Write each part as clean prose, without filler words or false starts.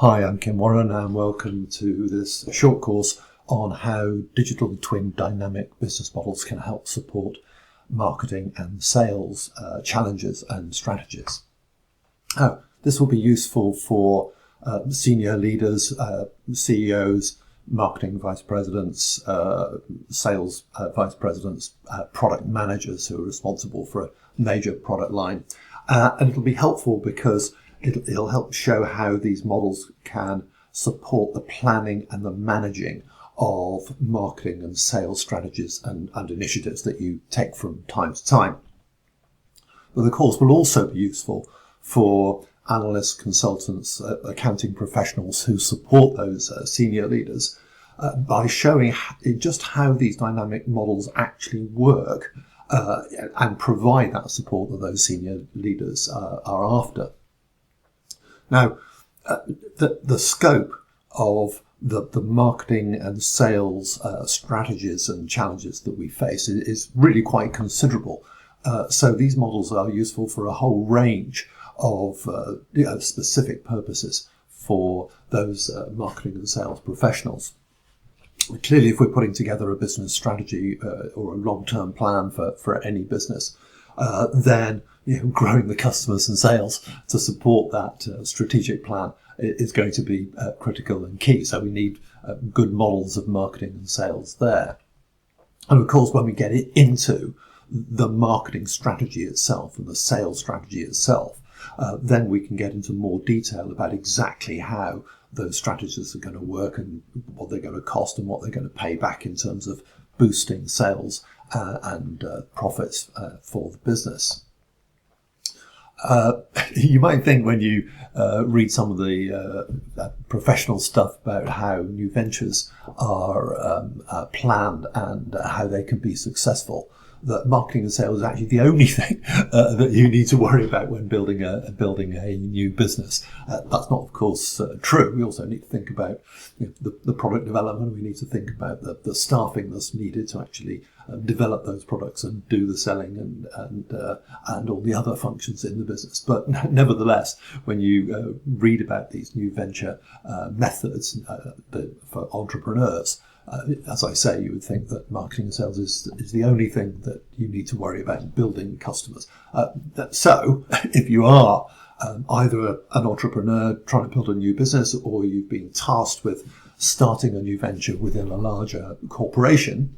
Hi, I'm Kim Warren and welcome to this short course on how digital twin dynamic business models can help support marketing and sales challenges and strategies. This will be useful for senior leaders, CEOs, marketing vice presidents, sales vice presidents, product managers who are responsible for a major product line. And it'll be helpful because it'll help show how these models can support the planning and the managing of marketing and sales strategies and initiatives that you take from time to time. But the course will also be useful for analysts, consultants, accounting professionals who support those senior leaders by showing just how these dynamic models actually work and provide that support that those senior leaders are after. Now, the scope of the marketing and sales strategies and challenges that we face is really quite considerable. So these models are useful for a whole range of specific purposes for those marketing and sales professionals. Clearly, if we're putting together a business strategy or a long-term plan for any business, then growing the customers and sales to support that strategic plan is going to be critical and key. So we need good models of marketing and sales there. And of course, when we get into the marketing strategy itself and the sales strategy itself, then we can get into more detail about exactly how those strategies are going to work and what they're going to cost and what they're going to pay back in terms of boosting sales and profits for the business. You might think when you read some of the professional stuff about how new ventures are planned and how they can be successful, that marketing and sales is actually the only thing that you need to worry about when building a new business. That's not, of course, true. We also need to think about the product development. We need to think about the staffing that's needed to actually develop those products and do the selling and all the other functions in the business. But nevertheless, when you read about these new venture methods for entrepreneurs, as I say, you would think that marketing and sales is the only thing that you need to worry about in building customers. So if you are either an entrepreneur trying to build a new business, or you've been tasked with starting a new venture within a larger corporation,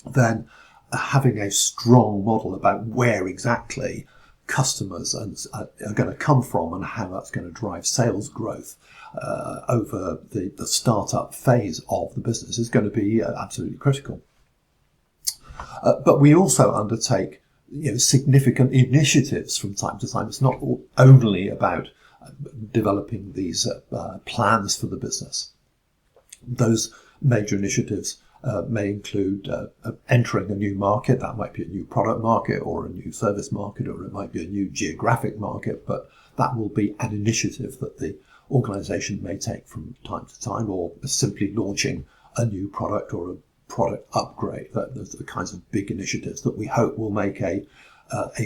then having a strong model about where exactly customers are going to come from and how that's going to drive sales growth over the startup phase of the business is going to be absolutely critical. But we also undertake significant initiatives from time to time. It's not only about developing these plans for the business. Those major initiatives may include entering a new market. That might be a new product market or a new service market, or it might be a new geographic market, but that will be an initiative that the organisation may take from time to time, or simply launching a new product or a product upgrade. Those are the kinds of big initiatives that we hope will make a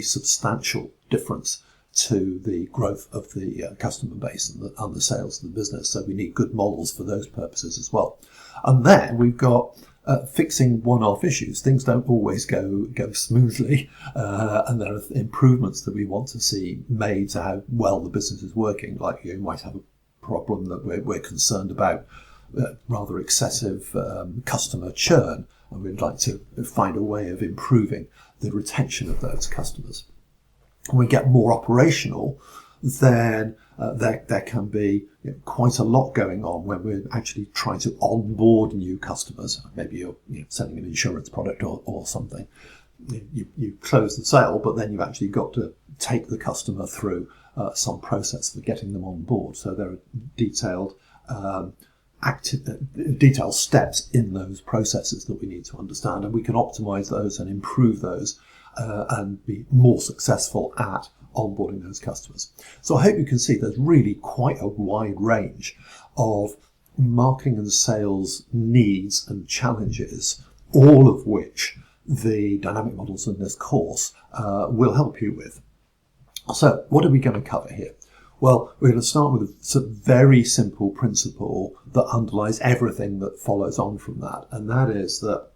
substantial difference to the growth of the customer base and the sales of the business. So we need good models for those purposes as well. And then we've got fixing one-off issues. Things don't always go smoothly, and there are improvements that we want to see made to how well the business is working. Like you might have a problem that we're concerned about rather excessive customer churn, and we'd like to find a way of improving the retention of those customers. When we get more operational, then there can be quite a lot going on when we're actually trying to onboard new customers. Maybe you're selling an insurance product or something. You close the sale, but then you've actually got to take the customer through some process for getting them on board. So there are detailed steps in those processes that we need to understand, and we can optimize those and improve those and be more successful at onboarding those customers. So I hope you can see there's really quite a wide range of marketing and sales needs and challenges, all of which the dynamic models in this course will help you with. So what are we going to cover here? Well, we're going to start with a very simple principle that underlies everything that follows on from that, and that is that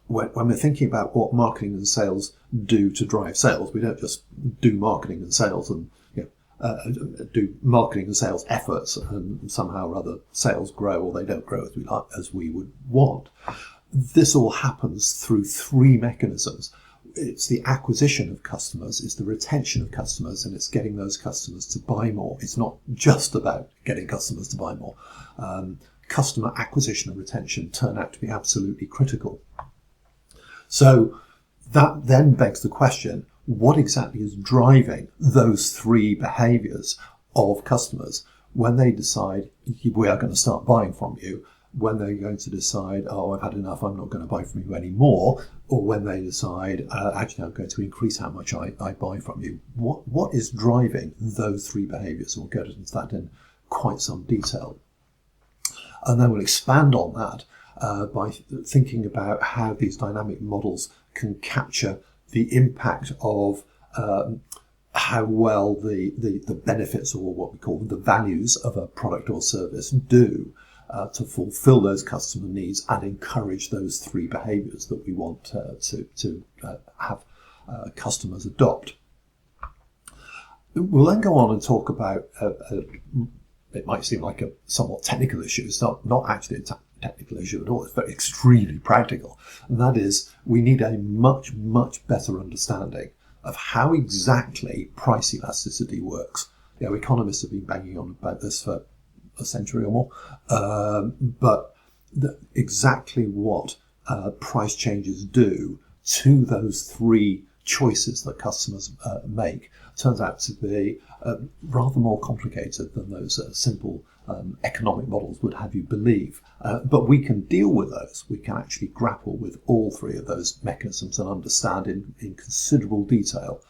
when we're thinking about what marketing and sales do to drive sales, we don't just do marketing and sales and do marketing and sales efforts and somehow or other sales grow or they don't grow as we would want. This all happens through three mechanisms. It's the acquisition of customers, it's the retention of customers, and it's getting those customers to buy more. It's not just about getting customers to buy more. Customer acquisition and retention turn out to be absolutely critical. So that then begs the question, what exactly is driving those three behaviours of customers when they decide we are going to start buying from you, when they're going to decide, oh, I've had enough, I'm not going to buy from you anymore, or when they decide, actually, I'm going to increase how much I buy from you. What is driving those three behaviours? We'll go into that in quite some detail. And then we'll expand on that by thinking about how these dynamic models can capture the impact of how well the benefits, or what we call the values of a product or service do to fulfill those customer needs and encourage those three behaviours that we want to have customers adopt. We'll then go on and talk about, it might seem like a somewhat technical issue. It's not actually a technical issue at all. It's very extremely practical. And that is, we need a much, much better understanding of how exactly price elasticity works. Economists have been banging on about this for a century or more, but exactly what price changes do to those three choices that customers make turns out to be rather more complicated than those simple economic models would have you believe. But we can deal with those. We can actually grapple with all three of those mechanisms and understand in considerable detail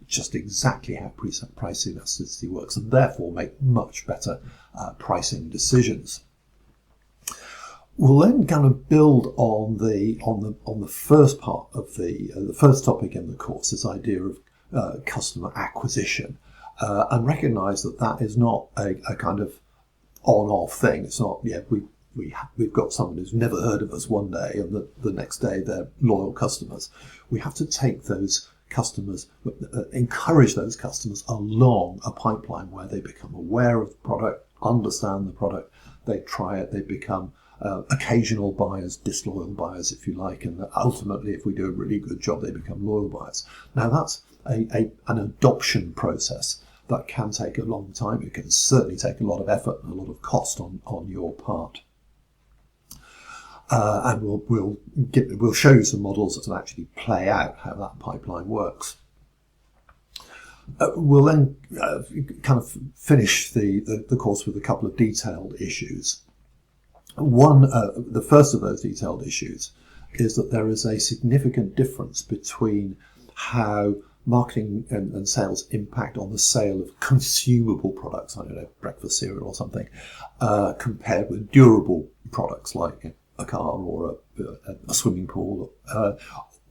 just exactly how price elasticity works, and therefore make much better pricing decisions. We'll then kind of build on the first part of the first topic in the course, this idea of customer acquisition, and recognise that is not a kind of on-off thing. It's not we've got someone who's never heard of us one day and the next day they're loyal customers. We have to take those customers, encourage those customers along a pipeline where they become aware of the product, understand the product, they try it, they become occasional buyers, disloyal buyers, if you like, and ultimately, if we do a really good job, they become loyal buyers. Now, that's an adoption process that can take a long time. It can certainly take a lot of effort and a lot of cost on your part. And we'll show you some models that will actually play out how that pipeline works. We'll then kind of finish the course with a couple of detailed issues. The first of those detailed issues is that there is a significant difference between how marketing and sales impact on the sale of consumable products, I don't know, breakfast cereal or something, compared with durable products like a car or a swimming pool,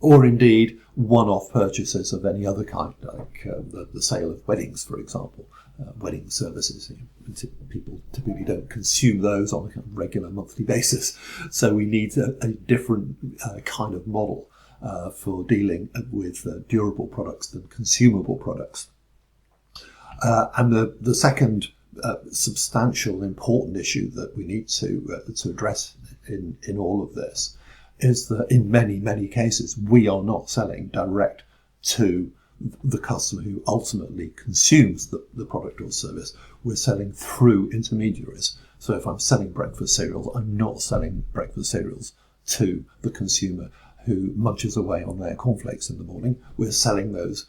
or indeed one-off purchases of any other kind, like the sale of weddings, for example. Wedding services, people typically don't consume those on a regular monthly basis, so we need a different kind of model for dealing with durable products than consumable products. And the second substantial, important issue that we need to address in all of this is that in many, many cases we are not selling direct to the customer who ultimately consumes the product or service. We're selling through intermediaries. So if I'm selling breakfast cereals, I'm not selling breakfast cereals to the consumer who munches away on their cornflakes in the morning. We're selling those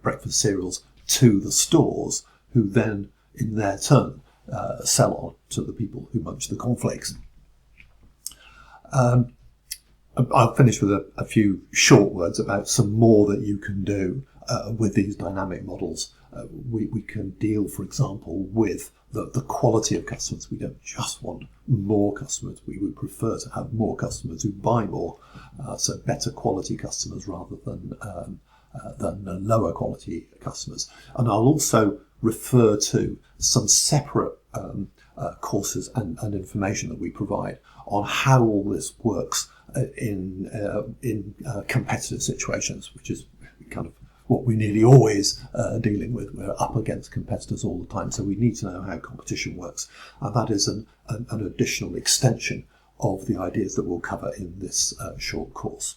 breakfast cereals to the stores who then, in their turn, sell on to the people who munch the cornflakes. I'll finish with a few short words about some more that you can do with these dynamic models. We can deal, for example, with the quality of customers. We don't just want more customers. We would prefer to have more customers who buy more, so better quality customers rather than lower quality customers. And I'll also refer to some separate courses and information that we provide on how all this works in competitive situations, which is kind of what we're nearly always dealing with. We're up against competitors all the time, so we need to know how competition works. And that is an additional extension of the ideas that we'll cover in this short course.